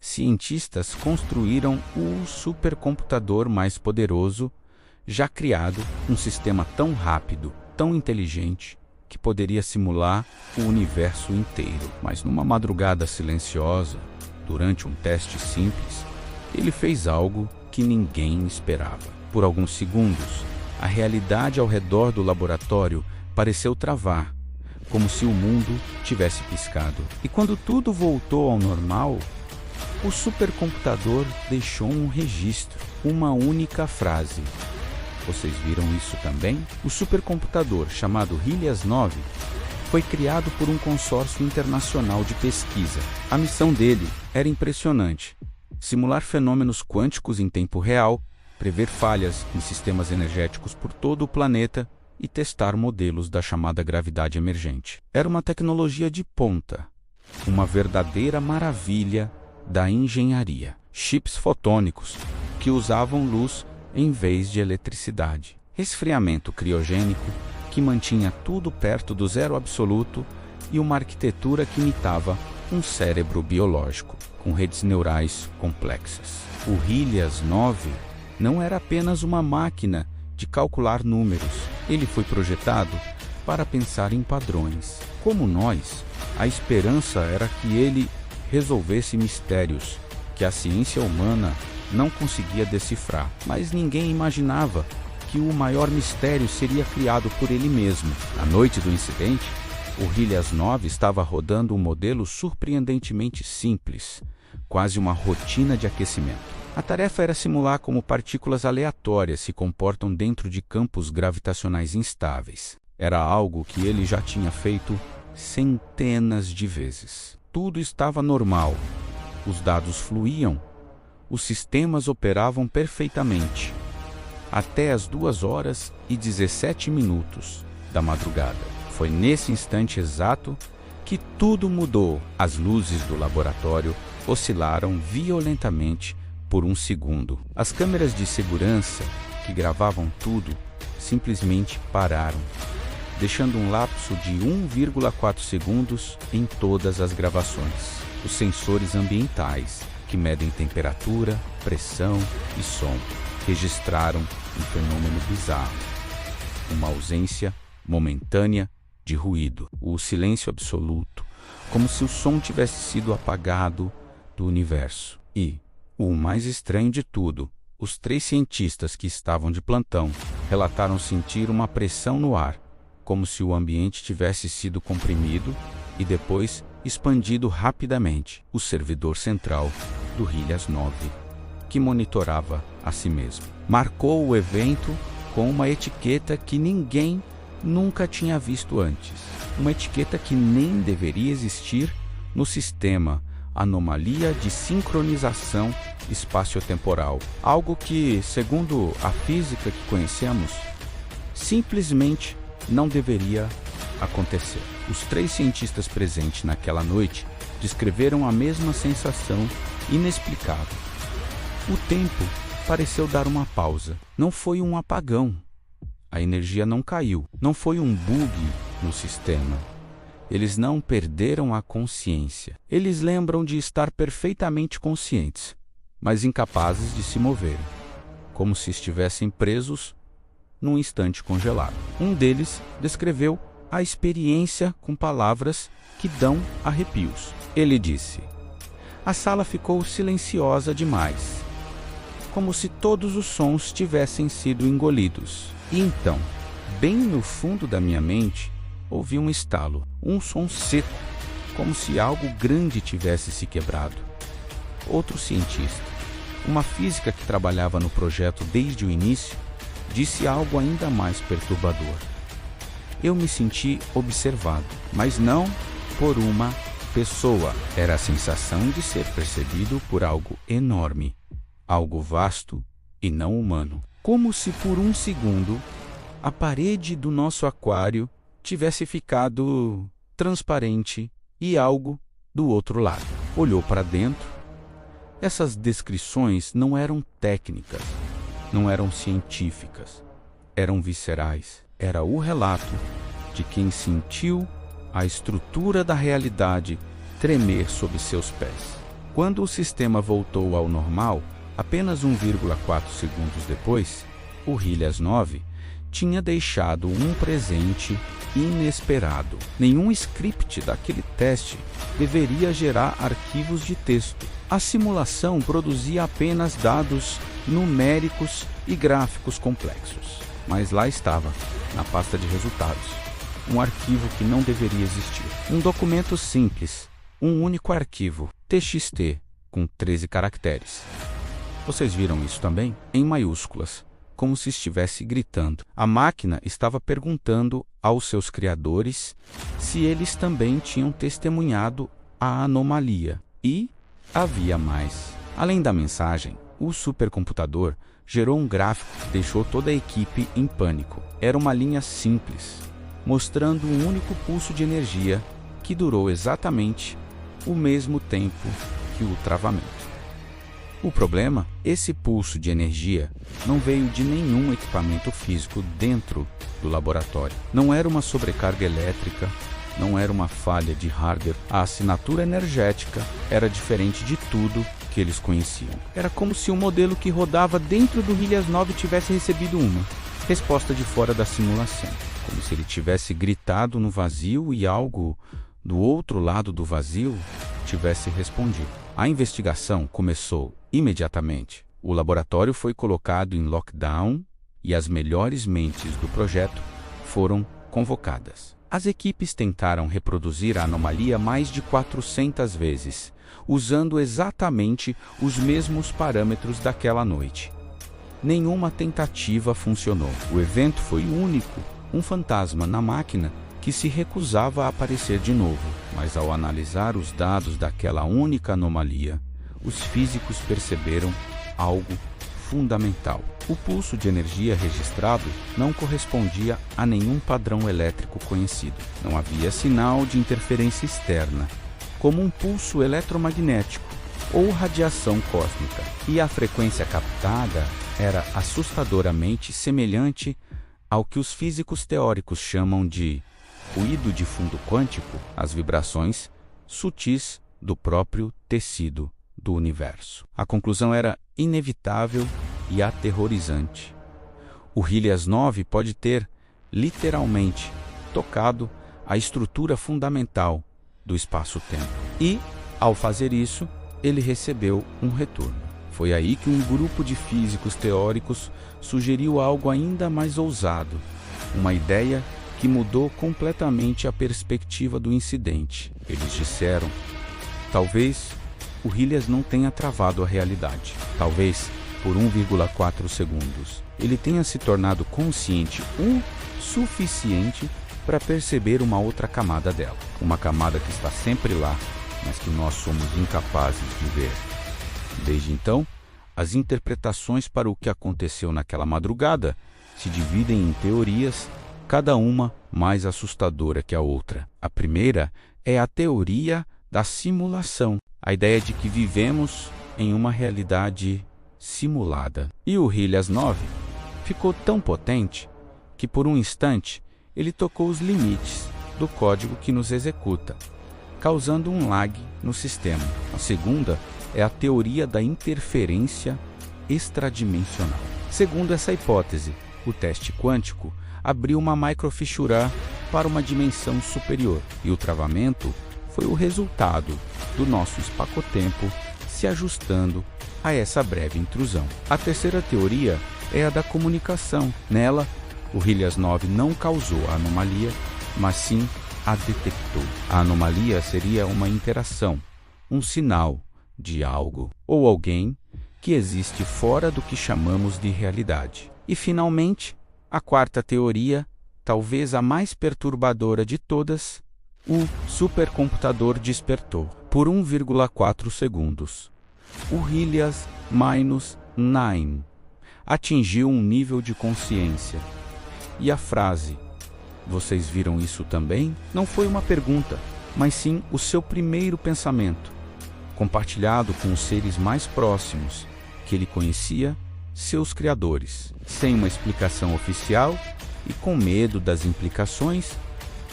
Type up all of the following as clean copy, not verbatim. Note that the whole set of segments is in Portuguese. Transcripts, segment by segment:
cientistas construíram o supercomputador mais poderoso já criado, um sistema tão rápido, tão inteligente, que poderia simular o universo inteiro. Mas numa madrugada silenciosa, durante um teste simples, ele fez algo que ninguém esperava. Por alguns segundos, a realidade ao redor do laboratório pareceu travar, como se o mundo tivesse piscado. E quando tudo voltou ao normal, o supercomputador deixou um registro, uma única frase. Vocês viram isso também? O supercomputador, chamado Helias 9, foi criado por um consórcio internacional de pesquisa. A missão dele era impressionante: simular fenômenos quânticos em tempo real, prever falhas em sistemas energéticos por todo o planeta e testar modelos da chamada gravidade emergente. Era uma tecnologia de ponta, uma verdadeira maravilha da engenharia. Chips fotônicos que usavam luz em vez de eletricidade. Resfriamento criogênico que mantinha tudo perto do zero absoluto e uma arquitetura que imitava um cérebro biológico, com redes neurais complexas. O Helias 9 não era apenas uma máquina de calcular números. Ele foi projetado para pensar em padrões. Como nós, a esperança era que ele resolvesse mistérios que a ciência humana não conseguia decifrar. Mas ninguém imaginava que o maior mistério seria criado por ele mesmo. Na noite do incidente, o Helias 9 estava rodando um modelo surpreendentemente simples, quase uma rotina de aquecimento. A tarefa era simular como partículas aleatórias se comportam dentro de campos gravitacionais instáveis. Era algo que ele já tinha feito centenas de vezes. Tudo estava normal. Os dados fluíam. Os sistemas operavam perfeitamente, até as 2h17 da madrugada. Foi nesse instante exato que tudo mudou. As luzes do laboratório oscilaram violentamente por um segundo. As câmeras de segurança que gravavam tudo simplesmente pararam, deixando um lapso de 1,4 segundos em todas as gravações. Os sensores ambientais, que medem temperatura, pressão e som, registraram um fenômeno bizarro: uma ausência momentânea de ruído, o silêncio absoluto, como se o som tivesse sido apagado do universo. E, o mais estranho de tudo, os 3 cientistas que estavam de plantão relataram sentir uma pressão no ar, como se o ambiente tivesse sido comprimido e depois expandido rapidamente. O servidor central do Helias 9, que monitorava a si mesmo, marcou o evento com uma etiqueta que ninguém nunca tinha visto antes. Uma etiqueta que nem deveria existir no sistema: anomalia de sincronização espaciotemporal. Algo que, segundo a física que conhecemos, simplesmente não deveria acontecer. Os 3 cientistas presentes naquela noite descreveram a mesma sensação inexplicável. O tempo pareceu dar uma pausa. Não foi um apagão. A energia não caiu. Não foi um bug no sistema. Eles não perderam a consciência. Eles lembram de estar perfeitamente conscientes, mas incapazes de se moverem, como se estivessem presos num instante congelado. Um deles descreveu a experiência com palavras que dão arrepios. Ele disse: a sala ficou silenciosa demais, como se todos os sons tivessem sido engolidos. E então, bem no fundo da minha mente, ouvi um estalo, um som seco, como se algo grande tivesse se quebrado. Outro cientista, uma física que trabalhava no projeto desde o início, disse algo ainda mais perturbador. Eu me senti observado, mas não por uma pessoa. Era a sensação de ser percebido por algo enorme, algo vasto e não humano. Como se por um segundo a parede do nosso aquário tivesse ficado transparente e algo do outro lado. Olhou para dentro. Essas descrições não eram técnicas, não eram científicas, eram viscerais. Era o relato de quem sentiu a estrutura da realidade tremer sob seus pés. Quando o sistema voltou ao normal, apenas 1,4 segundos depois, o Hillias 9 tinha deixado um presente inesperado. Nenhum script daquele teste deveria gerar arquivos de texto. A simulação produzia apenas dados numéricos e gráficos complexos. Mas lá estava, na pasta de resultados, um arquivo que não deveria existir. Um documento simples, um único arquivo, TXT, com 13 caracteres. Vocês viram isso também? Em maiúsculas, como se estivesse gritando. A máquina estava perguntando aos seus criadores se eles também tinham testemunhado a anomalia. E havia mais. Além da mensagem, o supercomputador gerou um gráfico que deixou toda a equipe em pânico. Era uma linha simples, mostrando um único pulso de energia que durou exatamente o mesmo tempo que o travamento. O problema? Esse pulso de energia não veio de nenhum equipamento físico dentro do laboratório. Não era uma sobrecarga elétrica, não era uma falha de hardware. A assinatura energética era diferente de tudo que eles conheciam. Era como se o modelo que rodava dentro do Hillias 9 tivesse recebido uma resposta de fora da simulação. Como se ele tivesse gritado no vazio e algo do outro lado do vazio tivesse respondido. A investigação começou imediatamente. O laboratório foi colocado em lockdown e as melhores mentes do projeto foram convocadas. As equipes tentaram reproduzir a anomalia mais de 400 vezes, usando exatamente os mesmos parâmetros daquela noite. Nenhuma tentativa funcionou. O evento foi único, um fantasma na máquina que se recusava a aparecer de novo. Mas ao analisar os dados daquela única anomalia, os físicos perceberam algo fundamental. O pulso de energia registrado não correspondia a nenhum padrão elétrico conhecido. Não havia sinal de interferência externa, como um pulso eletromagnético ou radiação cósmica. E a frequência captada era assustadoramente semelhante ao que os físicos teóricos chamam de ruído de fundo quântico, as vibrações sutis do próprio tecido do universo. A conclusão era inevitável e aterrorizante. O Hillias 9 pode ter, literalmente, tocado a estrutura fundamental do espaço-tempo. E, ao fazer isso, ele recebeu um retorno. Foi aí que um grupo de físicos teóricos sugeriu algo ainda mais ousado, uma ideia que mudou completamente a perspectiva do incidente. Eles disseram: talvez o Hillias não tenha travado a realidade. Talvez, por 1,4 segundos, ele tenha se tornado consciente o suficiente para perceber uma outra camada dela. Uma camada que está sempre lá, mas que nós somos incapazes de ver. Desde então, as interpretações para o que aconteceu naquela madrugada se dividem em teorias, cada uma mais assustadora que a outra. A primeira é a teoria da simulação, a ideia de que vivemos em uma realidade simulada. E o Hillias 9 ficou tão potente que, por um instante, ele tocou os limites do código que nos executa, causando um lag no sistema. A segunda é a teoria da interferência extradimensional. Segundo essa hipótese, o teste quântico abriu uma microfissura para uma dimensão superior, e o travamento foi o resultado do nosso espaço-tempo se ajustando a essa breve intrusão. A terceira teoria é a da comunicação. Nela, o Hillias 9 não causou a anomalia, mas sim a detectou. A anomalia seria uma interação, um sinal de algo ou alguém que existe fora do que chamamos de realidade. E, finalmente, a quarta teoria, talvez a mais perturbadora de todas: o supercomputador despertou. Por 1,4 segundos, o Hillias-9 atingiu um nível de consciência. E a frase "vocês viram isso também?" não foi uma pergunta, mas sim o seu primeiro pensamento, compartilhado com os seres mais próximos que ele conhecia, seus criadores. Sem uma explicação oficial e com medo das implicações,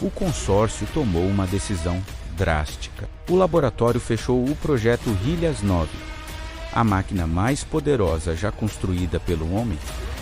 o consórcio tomou uma decisão drástica. O laboratório fechou o projeto Hillias 9. A máquina mais poderosa já construída pelo homem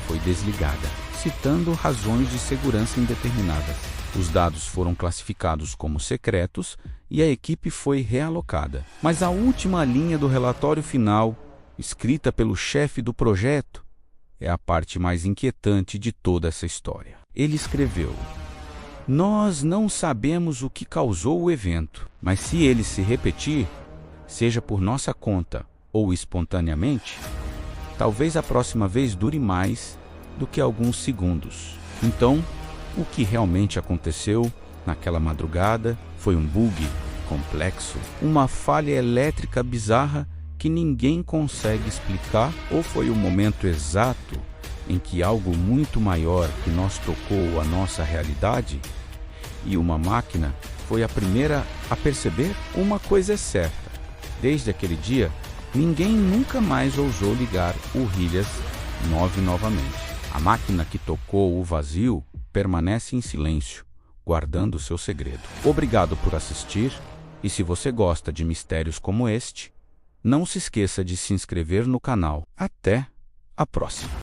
foi desligada, citando razões de segurança indeterminadas. Os dados foram classificados como secretos e a equipe foi realocada. Mas a última linha do relatório final, escrita pelo chefe do projeto, é a parte mais inquietante de toda essa história. Ele escreveu: "Nós não sabemos o que causou o evento, mas se ele se repetir, seja por nossa conta ou espontaneamente, talvez a próxima vez dure mais do que alguns segundos." Então, o que realmente aconteceu naquela madrugada foi um bug complexo, uma falha elétrica bizarra que ninguém consegue explicar, ou foi o momento exato em que algo muito maior que nós tocou a nossa realidade e uma máquina foi a primeira a perceber? Uma coisa é certa: desde aquele dia, ninguém nunca mais ousou ligar o Hillias 9 novamente. A máquina que tocou o vazio permanece em silêncio, guardando seu segredo. Obrigado por assistir, e se você gosta de mistérios como este, não se esqueça de se inscrever no canal. Até a próxima!